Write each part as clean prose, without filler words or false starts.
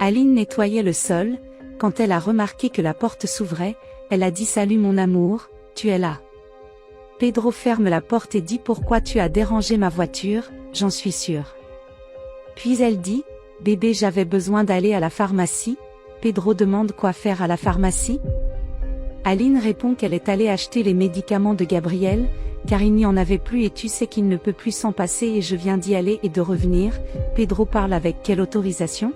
Aline nettoyait le sol. Quand elle a remarqué que la porte s'ouvrait, elle a dit « Salut mon amour, tu es là ». Pedro ferme la porte et dit « Pourquoi tu as dérangé ma voiture, j'en suis sûre ». Puis elle dit « Bébé, j'avais besoin d'aller à la pharmacie ». Pedro demande quoi faire à la pharmacie. Aline répond qu'elle est allée acheter les médicaments de Gabriel, car il n'y en avait plus et tu sais qu'il ne peut plus s'en passer et je viens d'y aller et de revenir. Pedro parle avec quelle autorisation?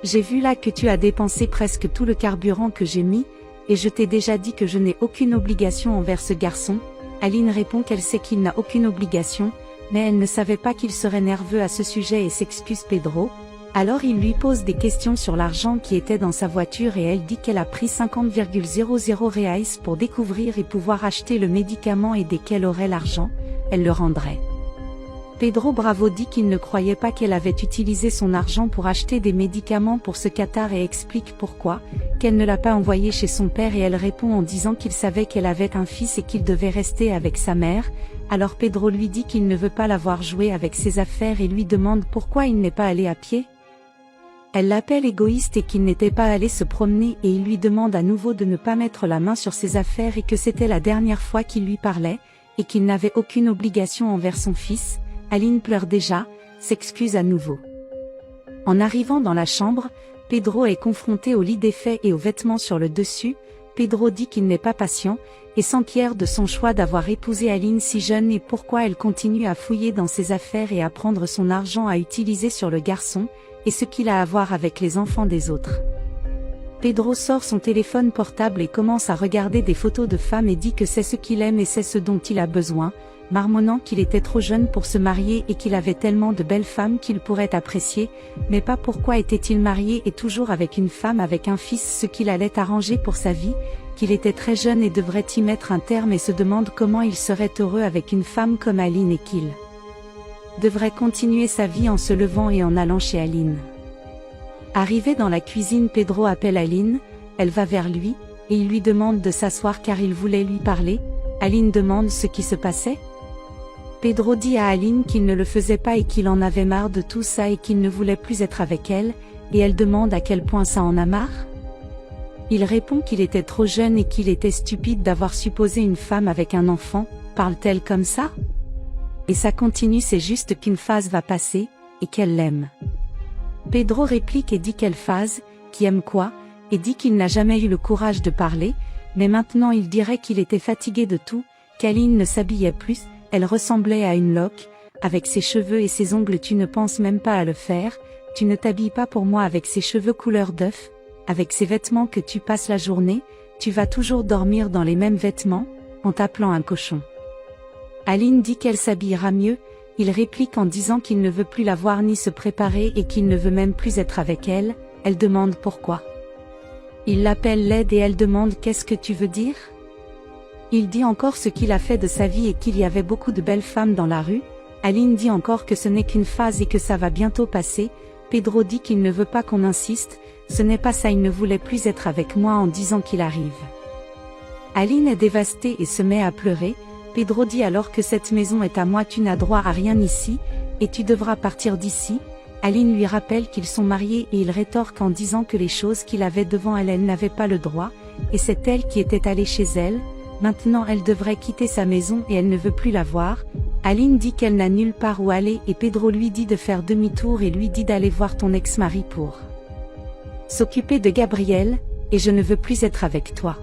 J'ai vu là que tu as dépensé presque tout le carburant que j'ai mis, et je t'ai déjà dit que je n'ai aucune obligation envers ce garçon. Aline répond qu'elle sait qu'il n'a aucune obligation, mais elle ne savait pas qu'il serait nerveux à ce sujet et s'excuse Pedro. Alors il lui pose des questions sur l'argent qui était dans sa voiture et elle dit qu'elle a pris 50,00 reais pour découvrir et pouvoir acheter le médicament et dès qu'elle aurait l'argent, elle le rendrait. Pedro Bravo dit qu'il ne croyait pas qu'elle avait utilisé son argent pour acheter des médicaments pour ce cathare et explique pourquoi, qu'elle ne l'a pas envoyé chez son père et elle répond en disant qu'il savait qu'elle avait un fils et qu'il devait rester avec sa mère. Alors Pedro lui dit qu'il ne veut pas l'avoir joué avec ses affaires et lui demande pourquoi il n'est pas allé à pied. Elle l'appelle égoïste et qu'il n'était pas allé se promener et il lui demande à nouveau de ne pas mettre la main sur ses affaires et que c'était la dernière fois qu'il lui parlait, et qu'il n'avait aucune obligation envers son fils. Aline pleure déjà, s'excuse à nouveau. En arrivant dans la chambre, Pedro est confronté au lit défait et aux vêtements sur le dessus. Pedro dit qu'il n'est pas patient, et s'enquiert de son choix d'avoir épousé Aline si jeune et pourquoi elle continue à fouiller dans ses affaires et à prendre son argent à utiliser sur le garçon, et ce qu'il a à voir avec les enfants des autres. Pedro sort son téléphone portable et commence à regarder des photos de femmes et dit que c'est ce qu'il aime et c'est ce dont il a besoin, marmonnant qu'il était trop jeune pour se marier et qu'il avait tellement de belles femmes qu'il pourrait apprécier, mais pas pourquoi était-il marié et toujours avec une femme avec un fils, ce qu'il allait arranger pour sa vie, qu'il était très jeune et devrait y mettre un terme et se demande comment il serait heureux avec une femme comme Aline et qu'il devrait continuer sa vie en se levant et en allant chez Aline. Arrivé dans la cuisine, Pedro appelle Aline, elle va vers lui, et il lui demande de s'asseoir car il voulait lui parler. Aline demande ce qui se passait. Pedro dit à Aline qu'il ne le faisait pas et qu'il en avait marre de tout ça et qu'il ne voulait plus être avec elle, et elle demande à quel point ça en a marre. Il répond qu'il était trop jeune et qu'il était stupide d'avoir supposé une femme avec un enfant. Parle-t-elle comme ça? Et ça continue, c'est juste qu'une phase va passer, et qu'elle l'aime. Pedro réplique et dit quelle phase, qui aime quoi, et dit qu'il n'a jamais eu le courage de parler, mais maintenant il dirait qu'il était fatigué de tout, qu'Aline ne s'habillait plus, elle ressemblait à une loque, avec ses cheveux et ses ongles, tu ne penses même pas à le faire, tu ne t'habilles pas pour moi avec ses cheveux couleur d'œuf, avec ces vêtements que tu passes la journée, tu vas toujours dormir dans les mêmes vêtements, en t'appelant un cochon. Aline dit qu'elle s'habillera mieux, il réplique en disant qu'il ne veut plus la voir ni se préparer et qu'il ne veut même plus être avec elle. Elle demande pourquoi. Il l'appelle laide et elle demande qu'est-ce que tu veux dire? Il dit encore ce qu'il a fait de sa vie et qu'il y avait beaucoup de belles femmes dans la rue. Aline dit encore que ce n'est qu'une phase et que ça va bientôt passer. Pedro dit qu'il ne veut pas qu'on insiste, ce n'est pas ça, il ne voulait plus être avec moi en disant qu'il arrive. Aline est dévastée et se met à pleurer. Pedro dit alors que cette maison est à moi, tu n'as droit à rien ici, et tu devras partir d'ici. Aline lui rappelle qu'ils sont mariés et il rétorque en disant que les choses qu'il avait devant elle, elle n'avait pas le droit, et c'est elle qui était allée chez elle, maintenant elle devrait quitter sa maison et elle ne veut plus la voir. Aline dit qu'elle n'a nulle part où aller et Pedro lui dit de faire demi-tour et lui dit d'aller voir ton ex-mari pour s'occuper de Gabriel, et je ne veux plus être avec toi.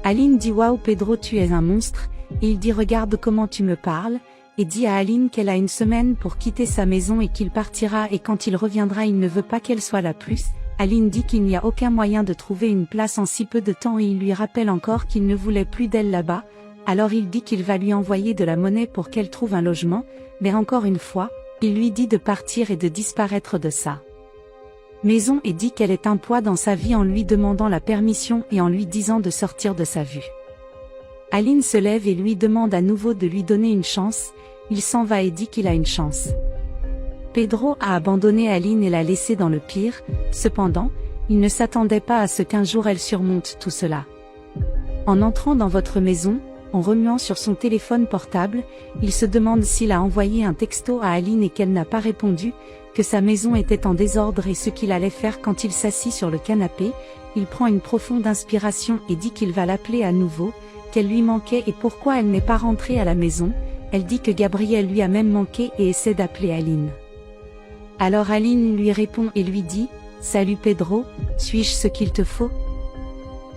Aline dit waouh Pedro, tu es un monstre. Et il dit regarde comment tu me parles, et dit à Aline qu'elle a une semaine pour quitter sa maison et qu'il partira et quand il reviendra il ne veut pas qu'elle soit là plus. Aline dit qu'il n'y a aucun moyen de trouver une place en si peu de temps et il lui rappelle encore qu'il ne voulait plus d'elle là-bas, alors il dit qu'il va lui envoyer de la monnaie pour qu'elle trouve un logement, mais encore une fois, il lui dit de partir et de disparaître de sa maison et dit qu'elle est un poids dans sa vie en lui demandant la permission et en lui disant de sortir de sa vue. Aline se lève et lui demande à nouveau de lui donner une chance, il s'en va et dit qu'il a une chance. Pedro a abandonné Aline et l'a laissée dans le pire, cependant, il ne s'attendait pas à ce qu'un jour elle surmonte tout cela. En entrant dans votre maison, en remuant sur son téléphone portable, il se demande s'il a envoyé un texto à Aline et qu'elle n'a pas répondu, que sa maison était en désordre et ce qu'il allait faire quand il s'assit sur le canapé. Il prend une profonde inspiration et dit qu'il va l'appeler à nouveau, qu'elle lui manquait et pourquoi elle n'est pas rentrée à la maison. Elle dit que Gabriel lui a même manqué et essaie d'appeler Aline. Alors Aline lui répond et lui dit « Salut Pedro, suis-je ce qu'il te faut ?»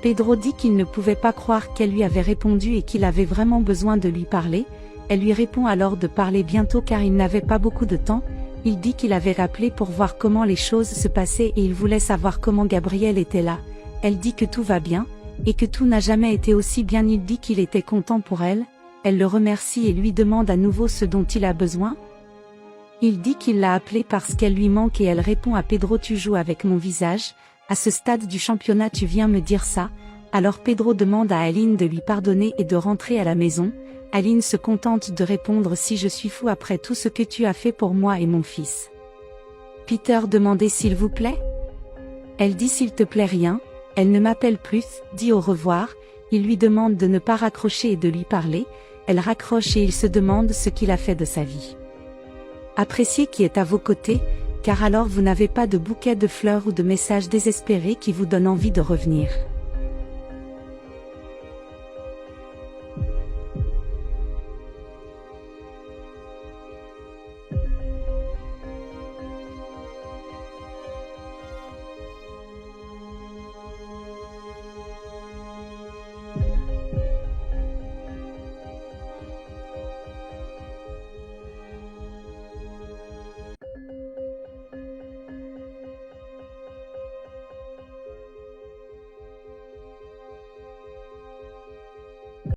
Pedro dit qu'il ne pouvait pas croire qu'elle lui avait répondu et qu'il avait vraiment besoin de lui parler. Elle lui répond alors de parler bientôt car il n'avait pas beaucoup de temps. Il dit qu'il avait appelé pour voir comment les choses se passaient et il voulait savoir comment Gabriel était là. Elle dit que tout va bien, et que tout n'a jamais été aussi bien. Il dit qu'il était content pour elle. Elle le remercie et lui demande à nouveau ce dont il a besoin. Il dit qu'il l'a appelée parce qu'elle lui manque et elle répond à Pedro « Tu joues avec mon visage, à ce stade du championnat tu viens me dire ça ?» Alors Pedro demande à Aline de lui pardonner et de rentrer à la maison. Aline se contente de répondre « Si je suis fou après tout ce que tu as fait pour moi et mon fils. » Peter demandait « S'il vous plaît ?» Elle dit « S'il te plaît rien ?» Elle ne m'appelle plus, dit au revoir. Il lui demande de ne pas raccrocher et de lui parler. Elle raccroche et il se demande ce qu'il a fait de sa vie. Appréciez qui est à vos côtés, car alors vous n'avez pas de bouquet de fleurs ou de messages désespérés qui vous donnent envie de revenir.